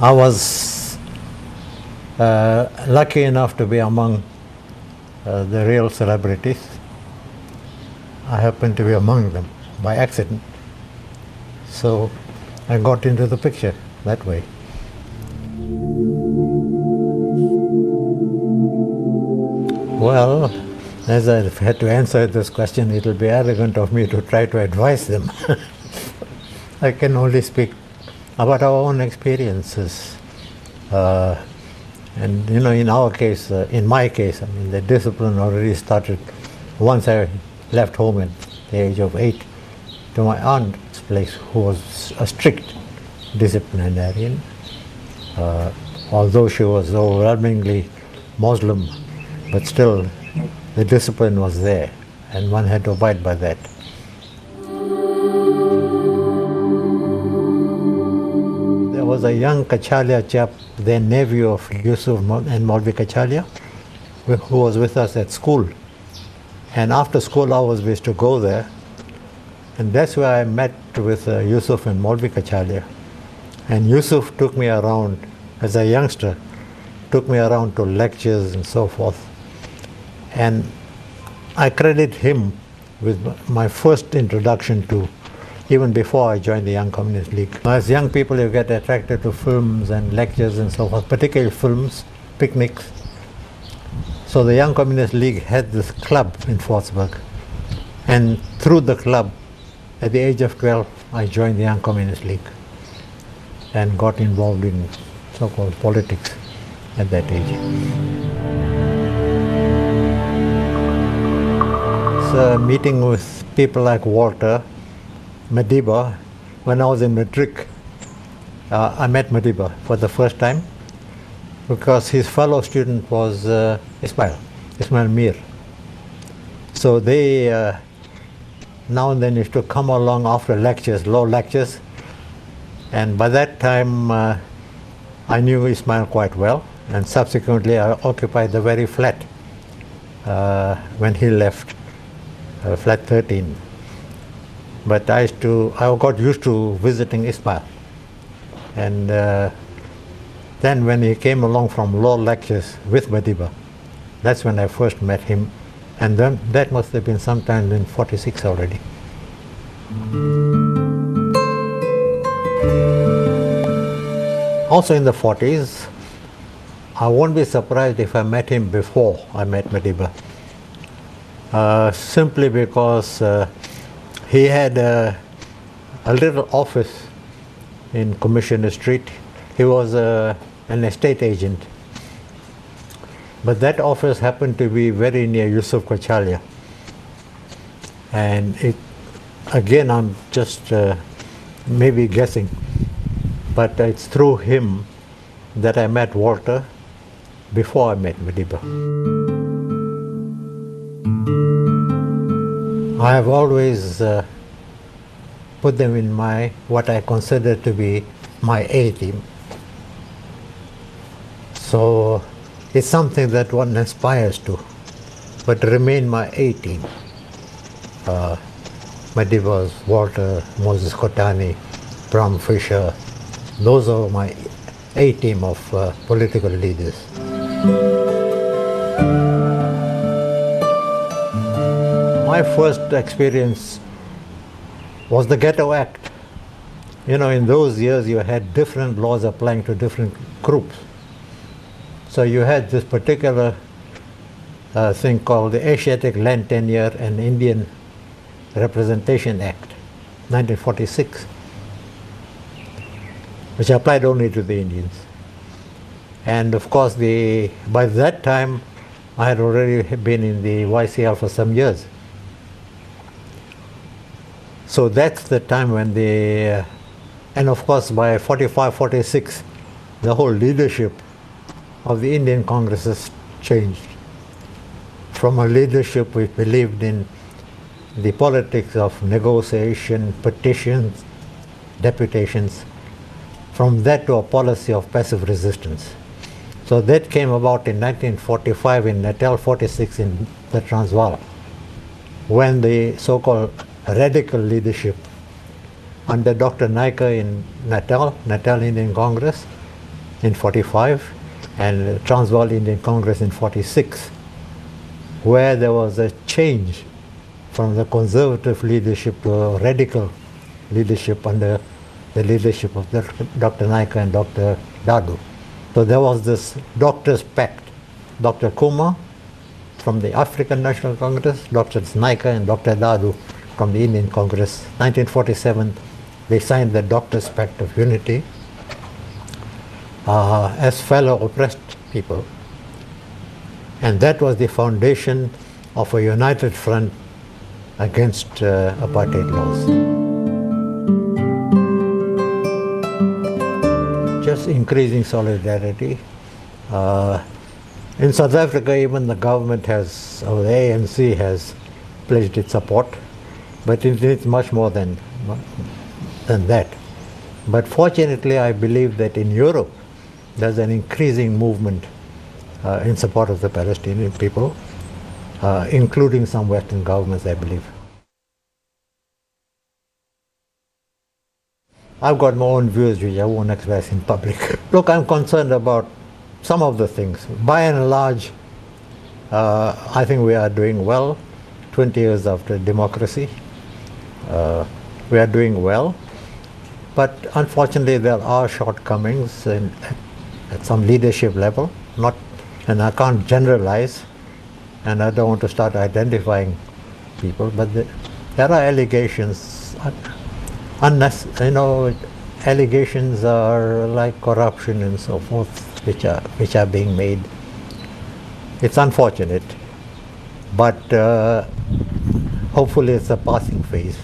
I was lucky enough to be among the real celebrities. I happened to be among them by accident. So I got into the picture that way. Well, as I've had to answer this question, it will be arrogant of me to try to advise them. I can only speak about our own experiences. And you know, in our case, in my case, I mean, the discipline already started once I left home at the age of 8 to my aunt's place, who was a strict disciplinarian. Although she was overwhelmingly Muslim, but still the discipline was there, and one had to abide by that. There was a young Kachalia chap, the nephew of Yusuf and Maulvi Kachalia, who was with us at school. And after school hours we used to go there, and that's where I met with Yusuf and Maulvi Kachalia. And Yusuf took me around, as a youngster, took me around to lectures and so forth. And I credit him with my first introduction to, even before I joined the Young Communist League. As young people, you get attracted to films and lectures and so forth, particularly films, picnics. So the Young Communist League had this club in Fortsburg. And through the club, at the age of 12, I joined the Young Communist League and got involved in so-called politics at that age. So meeting with people like Walter, Madiba. When I was in Matric, I met Madiba for the first time because his fellow student was Ismail Mir. So they now and then used to come along after lectures, law lectures, and by that time I knew Ismail quite well, and subsequently I occupied the very flat when he left, flat 13. But I got used to visiting Ismail, and then when he came along from law lectures with Madiba, that's when I first met him, and then that must have been sometime in 46 already. Also in the 40s, I won't be surprised if I met him before I met Madiba, simply because he had a little office in Commissioner Street. He was an estate agent, but that office happened to be very near Yusuf Kachalia, and it, again, I'm just maybe guessing, but it's through him that I met Walter before I met Madiba. I have always put them in what I consider to be my A team. So it's something that one aspires to, but remain my A team. Madibas, Walter, Moses Kotani, Bram Fisher, those are my A team of political leaders. My first experience was the Ghetto Act. You know, in those years you had different laws applying to different groups. So you had this particular thing called the Asiatic Land Tenure and Indian Representation Act, 1946, which applied only to the Indians. And of course, by that time, I had already been in the YCL for some years. So that's the time when and of course by 45, 46, the whole leadership of the Indian Congresses changed. From a leadership which believed in the politics of negotiation, petitions, deputations, from that to a policy of passive resistance. So that came about in 1945 in Natal, 46 in the Transvaal, when the so-called radical leadership under Dr. Naika in Natal Indian Congress, in 45 and Transvaal Indian Congress in 46, where there was a change from the conservative leadership to a radical leadership under the leadership of Dr. Naika and Dr. Dadu. So there was this doctor's pact. Dr. Kumar from the African National Congress, Dr. Naika and Dr. Dadu from the Indian Congress. 1947, they signed the Doctor's Pact of Unity as fellow oppressed people. And that was the foundation of a united front against apartheid laws. Just increasing solidarity. In South Africa, even the government has, or the ANC has pledged its support, but it needs much more than that. But fortunately, I believe that in Europe, there's an increasing movement in support of the Palestinian people, including some Western governments, I believe. I've got my own views which I won't express in public. Look, I'm concerned about some of the things. By and large, I think we are doing well. 20 years after democracy, we are doing well. But unfortunately, there are shortcomings at some leadership level. And I can't generalize, and I don't want to start identifying people. But there are allegations. Allegations are like corruption and so forth, which are being made. It's unfortunate, but hopefully it's a passing phase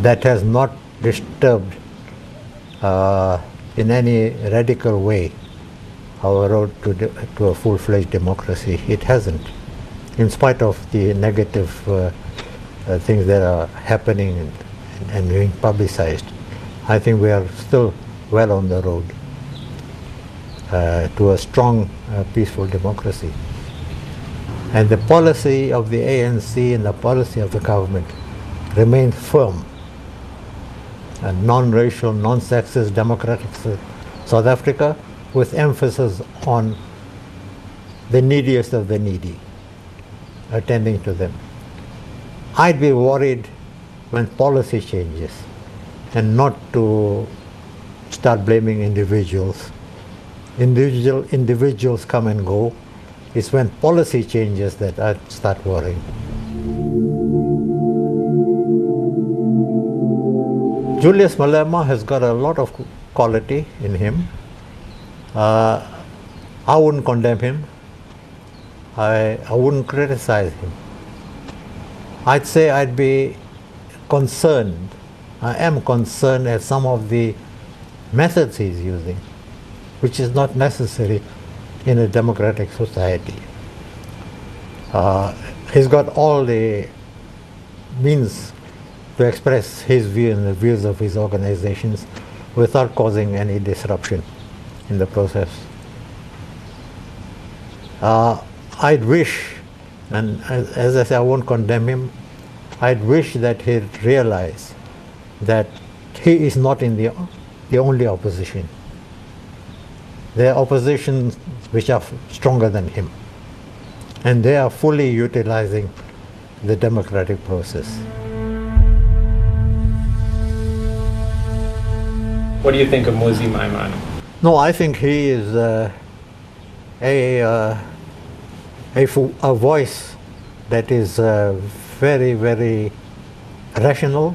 that has not disturbed in any radical way our road to a full-fledged democracy. It hasn't, in spite of the negative things that are happening and being publicized. I think we are still well on the road to a strong, peaceful democracy. And the policy of the ANC and the policy of the government remains firm. A non-racial, non-sexist, democratic South Africa with emphasis on the neediest of the needy, attending to them. I'd be worried when policy changes, and not to start blaming individuals. Individuals come and go. It's when policy changes that I start worrying. Julius Malema has got a lot of quality in him. I wouldn't condemn him. I wouldn't criticize him. I'd say I'd be concerned. I am concerned at some of the methods he's using, which is not necessary in a democratic society. He's got all the means to express his view and the views of his organizations without causing any disruption in the process. I'd wish, and as I say, I won't condemn him, I'd wish that he'd realize that he is not in the only opposition. There are oppositions which are stronger than him, and they are fully utilizing the democratic process. What do you think of Muzi Maiman? No, I think he is a voice that is very, very rational,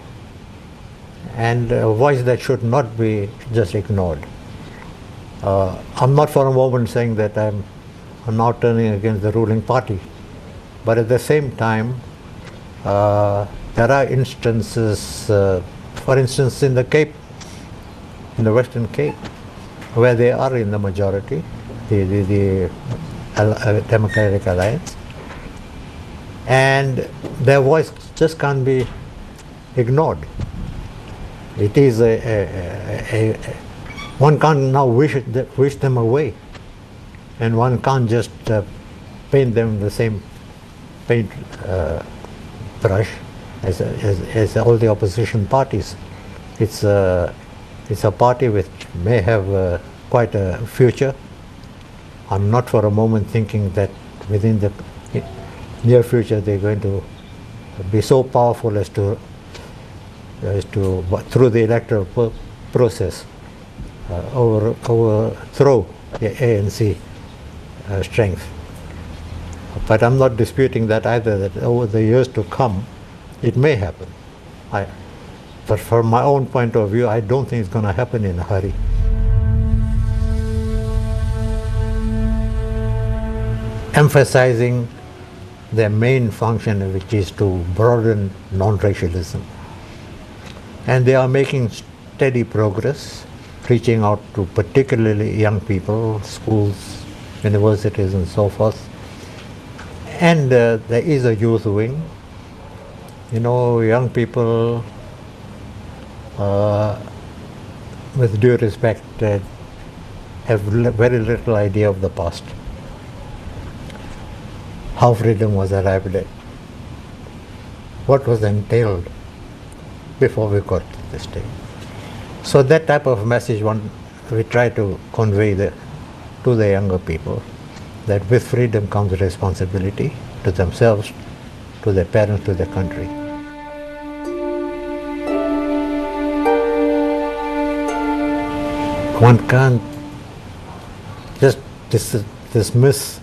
and a voice that should not be just ignored. I'm not for a moment saying that I'm now turning against the ruling party, but at the same time, there are instances, for instance, in the Cape, in the Western Cape, where they are in the majority, the Democratic Alliance, and their voice just can't be ignored. It is one can't now wish them away, and one can't just paint them the same paint brush as all the opposition parties. It's a party which may have quite a future. I'm not for a moment thinking that within the near future they're going to be so powerful as to through the electoral process overthrow the ANC strength. But I'm not disputing that either, that over the years to come it may happen. But from my own point of view, I don't think it's going to happen in a hurry. Emphasizing their main function, which is to broaden non-racialism. And they are making steady progress, reaching out to particularly young people, schools, universities and so forth. And there is a youth wing. You know, young people, with due respect, have very little idea of the past, how freedom was arrived at, what was entailed before we got to this day. So that type of message we try to convey to the younger people, that with freedom comes responsibility to themselves, to their parents, to their country. One can't just dismiss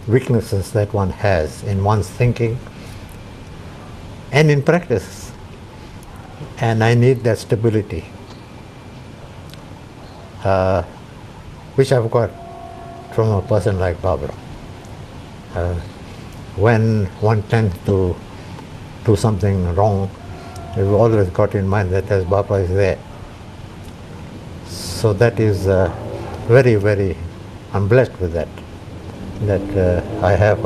weaknesses that one has in one's thinking and in practice. And I need that stability, which I've got from a person like Barbara. When one tends to do something wrong, we've always got in mind that as Barbara is there. So that is very, very, I'm blessed with that I have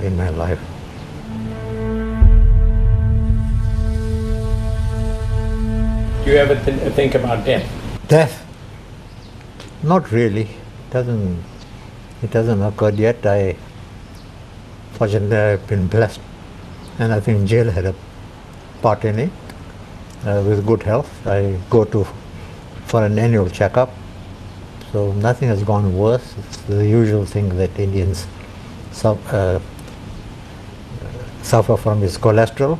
in my life. Do you ever think about death? Death? Not really. It hasn't occurred yet. Fortunately, I've been blessed, and I think jail had a part in it. With good health, I go for an annual checkup, so nothing has gone worse. It's the usual thing that Indians suffer from is cholesterol.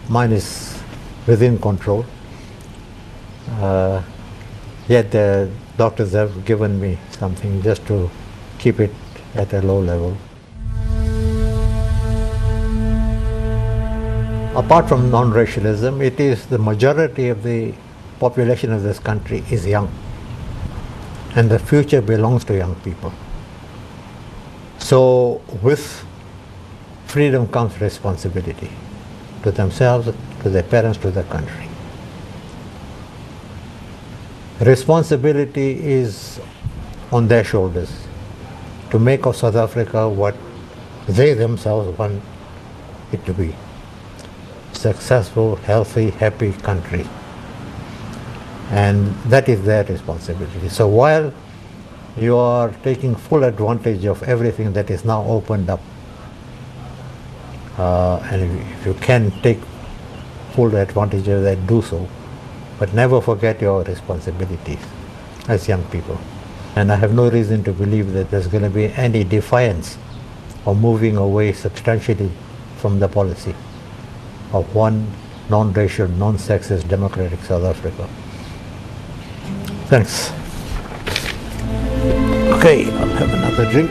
Mine is within control. Yet the doctors have given me something just to keep it at a low level. Apart from non-racialism, it is the majority of the population of this country is young, and the future belongs to young people. So with freedom comes responsibility to themselves, to their parents, to their country. Responsibility is on their shoulders to make of South Africa what they themselves want it to be. Successful, healthy, happy country. And that is their responsibility. So while you are taking full advantage of everything that is now opened up, and if you can take full advantage of that, do so. But never forget your responsibilities as young people. And I have no reason to believe that there's going to be any defiance or moving away substantially from the policy of one non-racial, non-sexist, democratic South Africa. Thanks. Okay, I'll have another drink.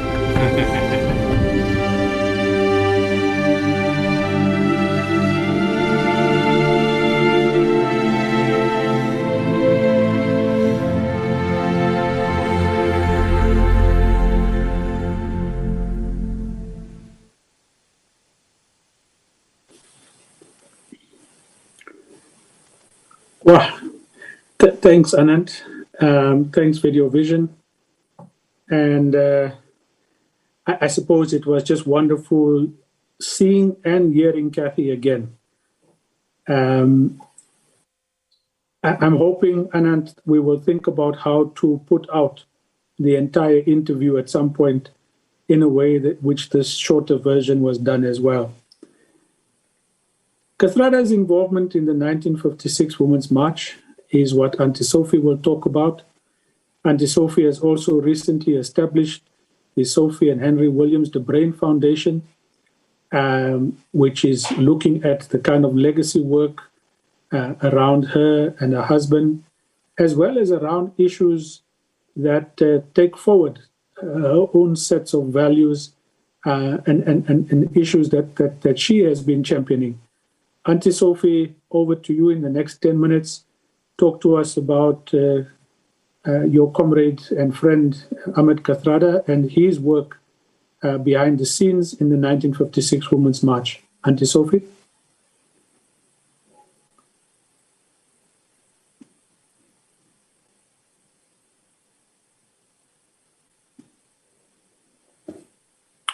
Well, thanks, Anand. Thanks, Video Vision. And I suppose it was just wonderful seeing and hearing Kathy again. I'm hoping, Anand, we will think about how to put out the entire interview at some point in a way that which this shorter version was done as well. Kathrada's involvement in the 1956 Women's March is what Auntie Sophie will talk about. Auntie Sophie has also recently established the Sophie and Henry Williams the Brain Foundation, which is looking at the kind of legacy work around her and her husband, as well as around issues that take forward her own sets of values and issues that she has been championing. Auntie Sophie, over to you in the next 10 minutes. Talk to us about your comrade and friend Ahmed Kathrada and his work behind the scenes in the 1956 Women's March. Auntie Sophie?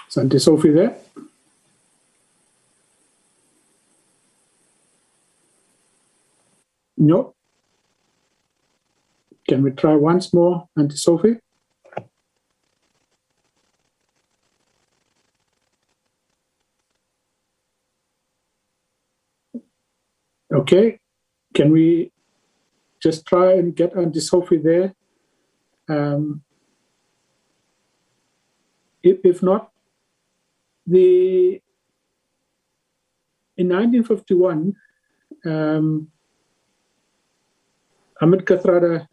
Is Auntie Sophie there? No. Can we try once more, Auntie Sophie? Okay. Can we just try and get Auntie Sophie there? If not, in 1951, Ahmed Kathrada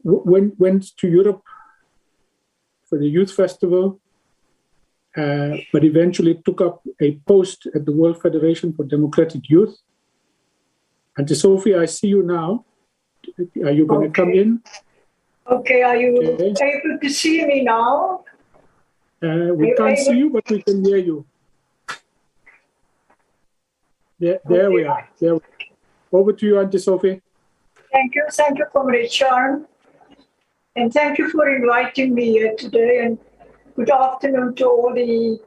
went to Europe for the youth festival, but eventually took up a post at the World Federation for Democratic Youth. Auntie Sophie, I see you now. Are you going to come in? Okay, are you able to see me now? We can't see you, but we can hear you. There we are. Over to you, Auntie Sophie. Thank you, Comrade Sharon. And thank you for inviting me here today. And good afternoon to all the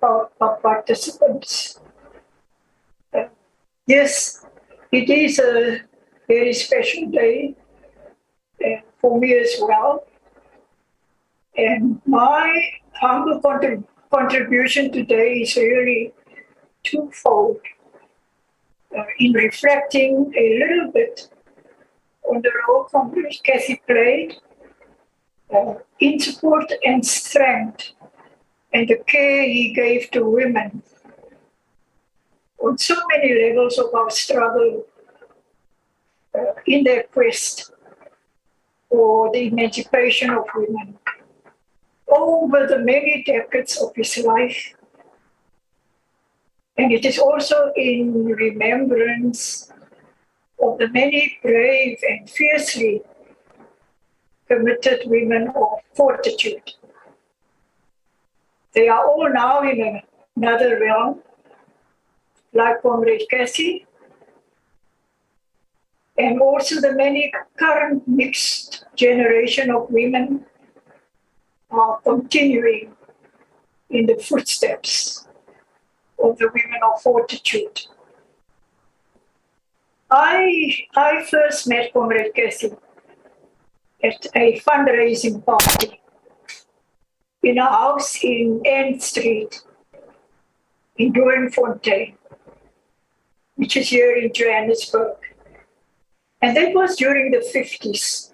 participants. Yes, it is a very special day for me as well. And my humble contribution today is really twofold. In reflecting a little bit on the role Comrade Kathy played in support and strength and the care he gave to women on so many levels of our struggle in their quest for the emancipation of women over the many decades of his life. And it is also in remembrance of the many brave and fiercely committed women of fortitude. They are all now in another realm, like Comrade Cassie, and also the many current mixed generation of women are continuing in the footsteps of the women of fortitude. I first met Comrade Cassie at a fundraising party in a house in N Street in Doornfontein, which is here in Johannesburg. And that was during the 50s.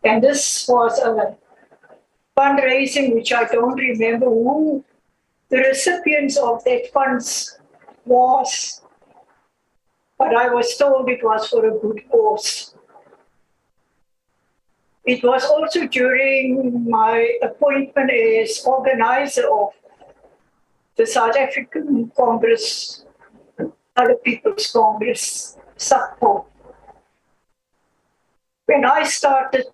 And this was a fundraising which I don't remember who the recipients of that funds was, but I was told it was for a good cause. It was also during my appointment as organizer of the South African Congress, Other People's Congress, SABC. When I started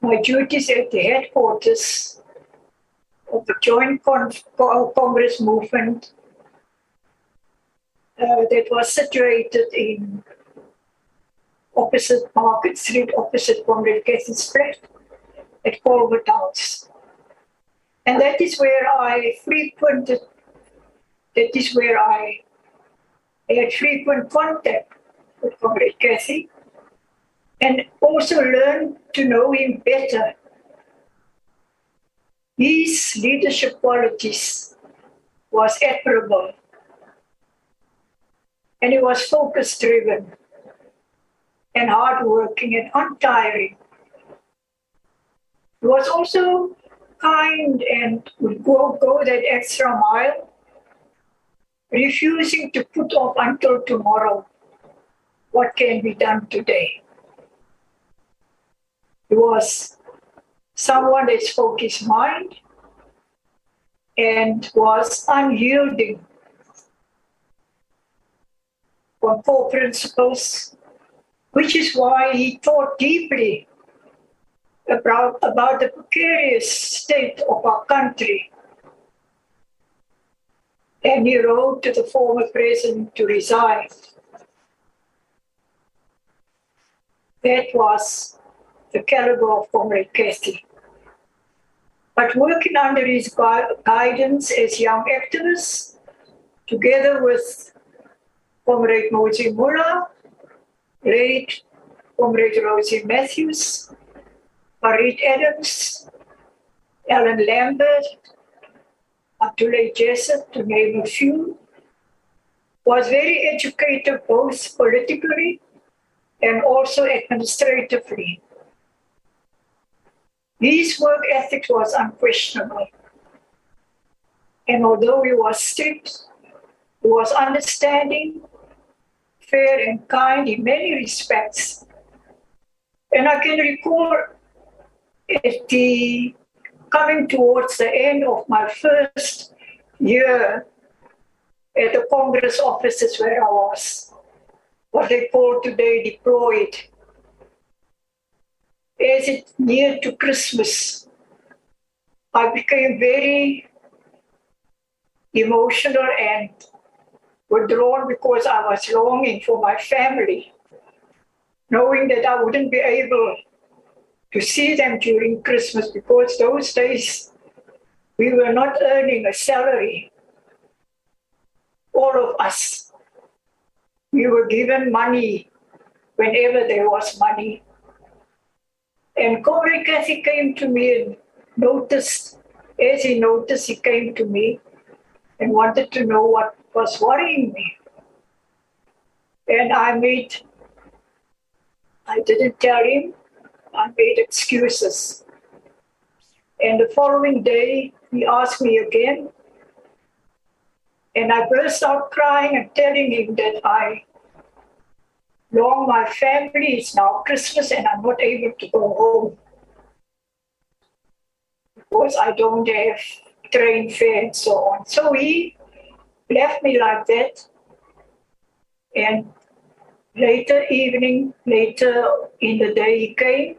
my duties at the headquarters of the Joint Congress movement that was situated in opposite Market Street, opposite Comrade Kathy's flat at Colbert House. And that is where I frequented, that is where I had frequent contact with Comrade Kathy and also learned to know him better. His leadership qualities was admirable, and he was focus-driven. and hardworking and untiring. He was also kind and would go that extra mile, refusing to put off until tomorrow what can be done today. He was someone that spoke his mind and was unyielding on core principles, which is why he thought deeply about the precarious state of our country. And he wrote to the former president to resign. That was the caliber of Comrade Kathy. But working under his guidance as young activists, together with Comrade Mozi Mullah, late Comrade Rosie Matthews, Farid Adams, Alan Lambert, Abdullah Jessup, to name a few, was very educated both politically and also administratively. His work ethic was unquestionable. And although he was strict, he was understanding, fair and kind in many respects. And I can recall at the coming towards the end of my first year at the Congress offices where I was, what they call today deployed. As it neared to Christmas, I became very emotional and withdrawn because I was longing for my family, knowing that I wouldn't be able to see them during Christmas because those days we were not earning a salary. All of us. We were given money whenever there was money. And Comrade Kathy came to me and noticed, as he noticed, he came to me and wanted to know what was worrying me. And I didn't tell him, I made excuses. And the following day, he asked me again, and I burst out crying and telling him that I long my family, it's now Christmas and I'm not able to go home because I don't have train fare and so on. So he left me like that. And later in the day, he came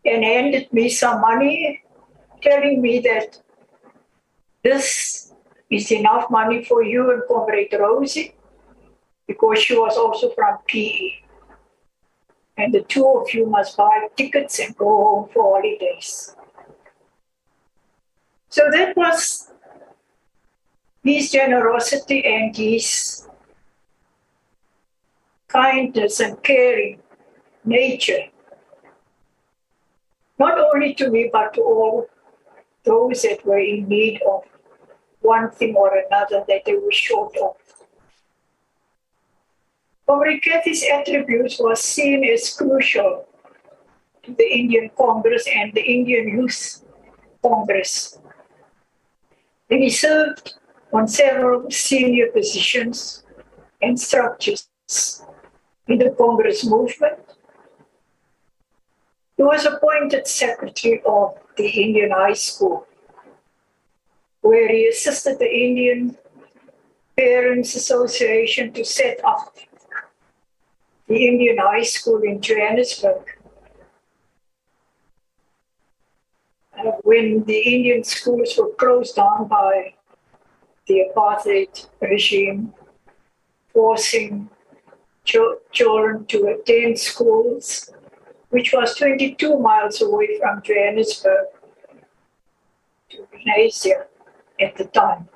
and handed me some money, telling me that this is enough money for you and Comrade Rosie, because she was also from PE. And the two of you must buy tickets and go home for holidays. So that was his generosity and his kindness and caring nature. Not only to me, but to all those that were in need of one thing or another that they were short of. Comrade Kathy's attributes was seen as crucial to the Indian Congress and the Indian Youth Congress. And he served on several senior positions and structures in the Congress movement. He was appointed secretary of the Indian High School, where he assisted the Indian Parents Association to set up the Indian High School in Johannesburg. When the Indian schools were closed down by the apartheid regime, forcing children to attend schools, which was 22 miles away from Johannesburg, to Malaysia at the time.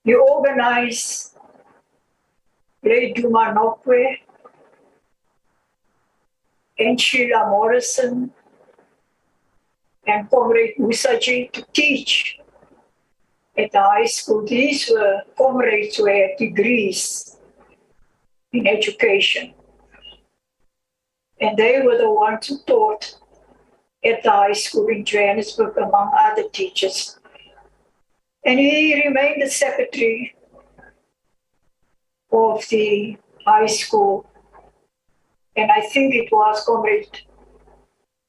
He organized Ray Duma Nokwe and Sheila Morrison and Comrade Musaji to teach at the high school. These were comrades who had degrees in education. and they were the ones who taught at the high school in Johannesburg, among other teachers. And he remained the secretary of the high school. And I think it was Comrade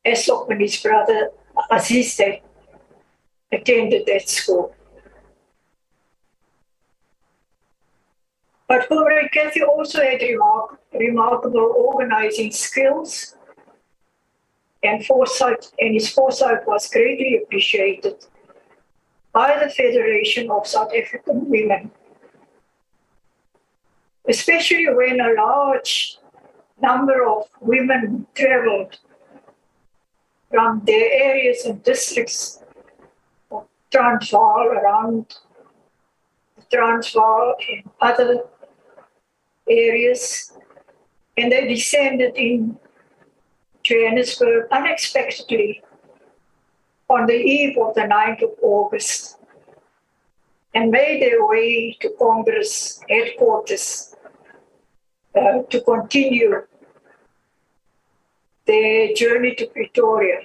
Esop and his brother Aziz that attended that school. But Comrade Kathy also had remarkable organizing skills and foresight, and his foresight was greatly appreciated by the Federation of South African Women, especially when a large number of women traveled from their areas and districts of Transvaal, around Transvaal and other areas, and they descended in Johannesburg unexpectedly on the eve of the 9th of August and made their way to Congress headquarters to continue their journey to Pretoria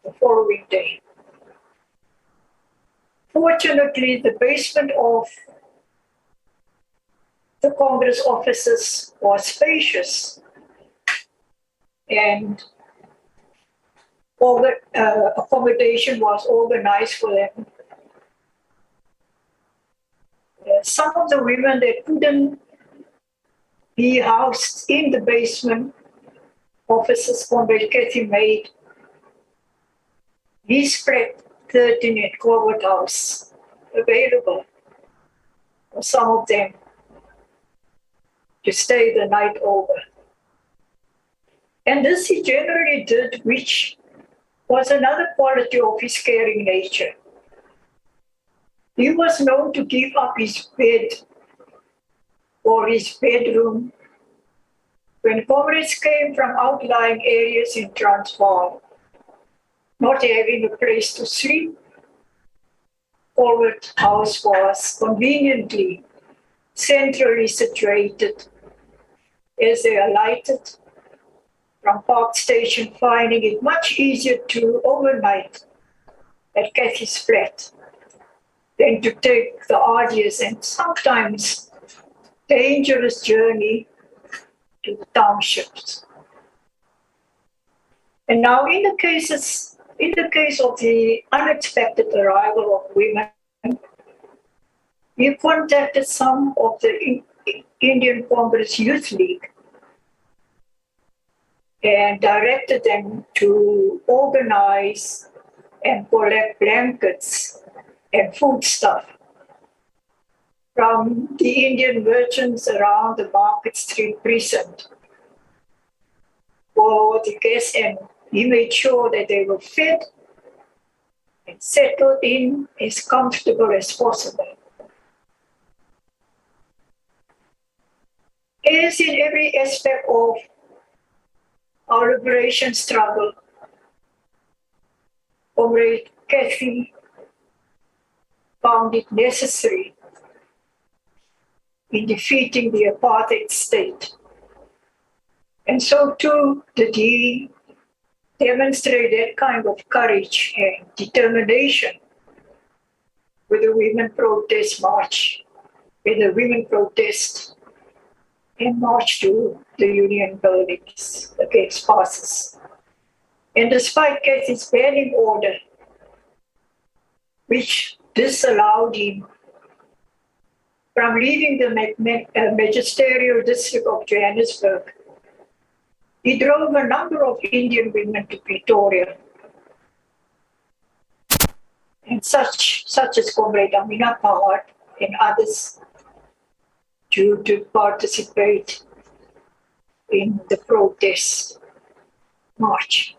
the following day. Fortunately, the basement of the Congress offices was spacious, and all the accommodation was organized for them. Some of the women that couldn't be housed in the basement offices, Comrade Kathy made his flat 13 at Corwood House available for some of them to stay the night over. And this he generally did, which was another quality of his caring nature. He was known to give up his bed or his bedroom when comrades came from outlying areas in Transvaal, not having a place to sleep. Corwood House was conveniently centrally situated as they alighted from Park Station, finding it much easier to overnight at Kathy's flat than to take the arduous and sometimes dangerous journey to the townships. And now in the case of the unexpected arrival of women, we contacted some of the Indian Congress Youth League and directed them to organize and collect blankets and foodstuff from the Indian merchants around the Market Street precinct for the guests, and he made sure that they were fed and settled in as comfortable as possible. As in every aspect of our liberation struggle, Comrade Kathy found it necessary in defeating the apartheid state. And so too did he demonstrate that kind of courage and determination with the Women Protest March, with the Women Protest and march to the Union buildings against passes. And despite Kathy's banning order, which disallowed him from leaving the magisterial district of Johannesburg, he drove a number of Indian women to Pretoria, and such as Comrade Amina Pawat and others, to participate in the protest march.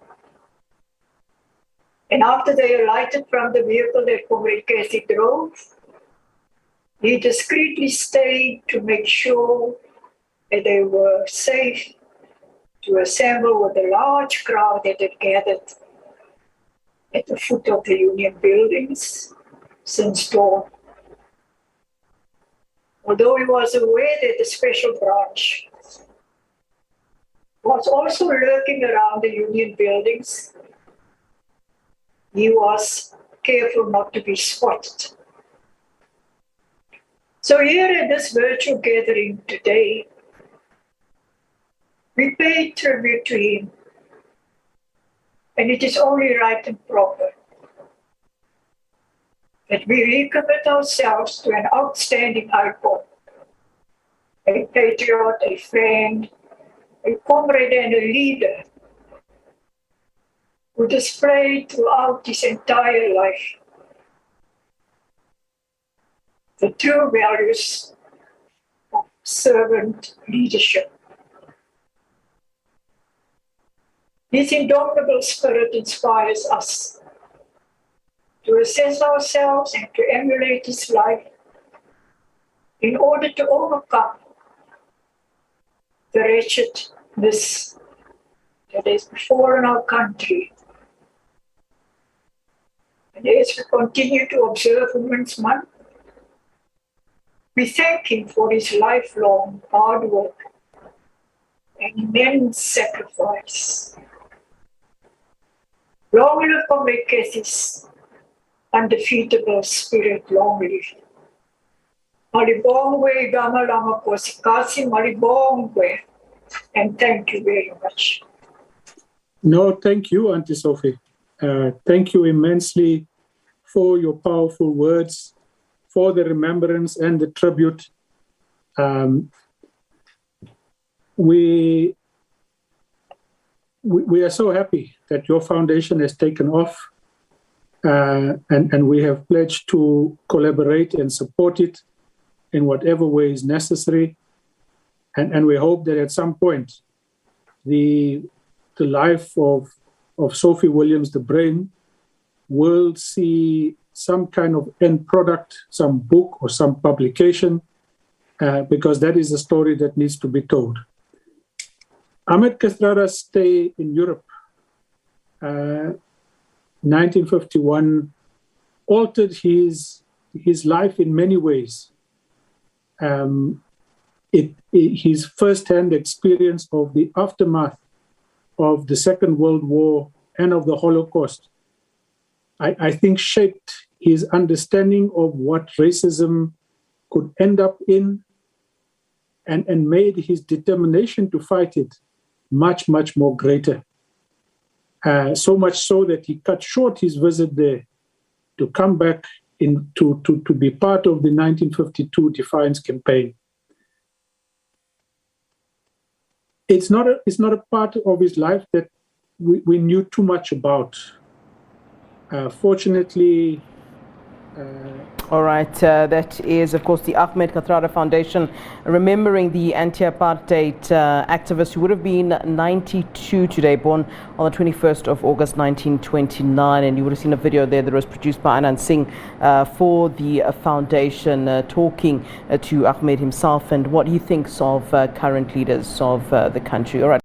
And after they alighted from the vehicle that Comrade Kathy drove, he discreetly stayed to make sure that they were safe to assemble with a large crowd that had gathered at the foot of the Union buildings since dawn. Although he was aware that the special branch was also lurking around the union buildings. He was careful not to be spotted. So here at this virtual gathering today, we pay tribute to him, and it is only right and proper that we recommit ourselves to an outstanding icon, a patriot, a friend, a comrade and a leader who displayed throughout his entire life the true values of servant leadership. His indomitable spirit inspires us to assess ourselves and to emulate his life in order to overcome the wretchedness that has befallen our country. And as we continue to observe Women's Month, we thank him for his lifelong hard work and immense sacrifice. Long live Comrade Kathy's undefeatable spirit, long live. Malibongwe, Gama Lama Kosikasi, Malibongwe. And thank you very much. No, thank you, Auntie Sophie. Thank you immensely for your powerful words, for the remembrance and the tribute. We are so happy that your foundation has taken off, and we have pledged to collaborate and support it in whatever way is necessary. And we hope that at some point, the life of Sophie Williams, the brain, will see some kind of end product, some book or some publication, because that is a story that needs to be told. Ahmed Kathrada's stay in Europe, 1951, altered his life in many ways. His first-hand experience of the aftermath of the Second World War and of the Holocaust, I think shaped his understanding of what racism could end up in, and made his determination to fight it much, much more greater. So much so that he cut short his visit there to come back to be part of the 1952 Defiance campaign. It's not a part of his life that we knew too much about. Fortunately. All right, that is, of course, the Ahmed Kathrada Foundation, remembering the anti-apartheid activist who would have been 92 today, born on the 21st of August 1929. And you would have seen a video there that was produced by Anand Singh for the foundation, talking to Ahmed himself and what he thinks of current leaders of the country. All right.